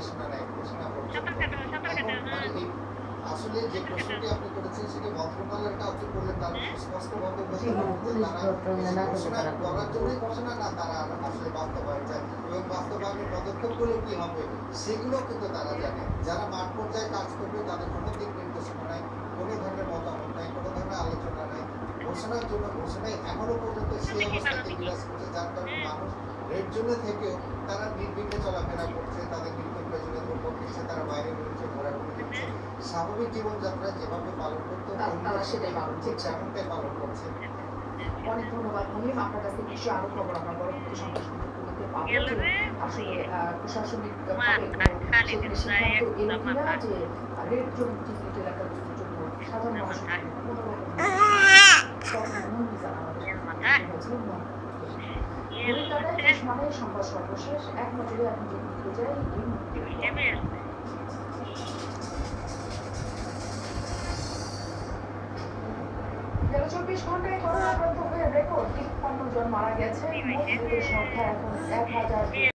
নির্দেশনা নেয় ঘোষণা পর্যন্ত। এখন মানে এই আসলে যে প্রশ্নটি আপনি করেছেন সেটি মন্ত্রণালয়ের কাউকে করলে তারা সুস্পষ্টভাবে বলতে পারবেন যে তারা ঘোষণা করার জন্যই ঘোষণা না তারা আসলে বাস্তবায়ন চায় এবং বাস্তবায়নের পদক্ষেপগুলো কি হবে সেগুলো কিন্তু তারা জানে। যারা মাঠ পর্যায়ে কাজ করবে তাদের কোনো দিক নির্দেশনা নাই, কোনো ধরনের মতামত নাই, কোনো ধরনের আলোচনা নাই। ঘোষণার জন্য ঘোষণায় এখনো পর্যন্ত সেই অবস্থাতে বিরাজ করছে যার কারণে মানুষ রেড জোনে থেকেও তারা নির্বিঘ্নে চলাফেরা করছে, তাদের নিত্য প্রয়োজনীয় দ্রব্য কিনছে, তারা বাইরে বেরোচ্ছে, ঘোরাঘুরি করছে। স্বাভাবিক জীবনযাত্রা যেভাবে পালন করতে তারা সেটাই পালন করছে। তেমনটাই পালন করছে। অনেক ধন্যবাদ মহিম, আপনার কাছে নিশ্চয়ই আরো খবর আমরা পরবর্তী সংবাদ সম্পর্কে পাবো যে আসলে প্রশাসনিক ভাবে সেখানে সিদ্ধান্ত এলো কিনা যে রেড জোন চিহ্নিত এলাকাগুলোর জন্য সাধারণ মানুষের জন্য কোনো রকম সংবাদ সর্বশেষ এক নজরে এখন যদি দিতে যাই এই মুহূর্তে গেল 24 ঘন্টায় করোনা আক্রান্ত হয়ে রেকর্ড 53 জন মারা গেছে, মোট মৃতের সংখ্যা এখন 1000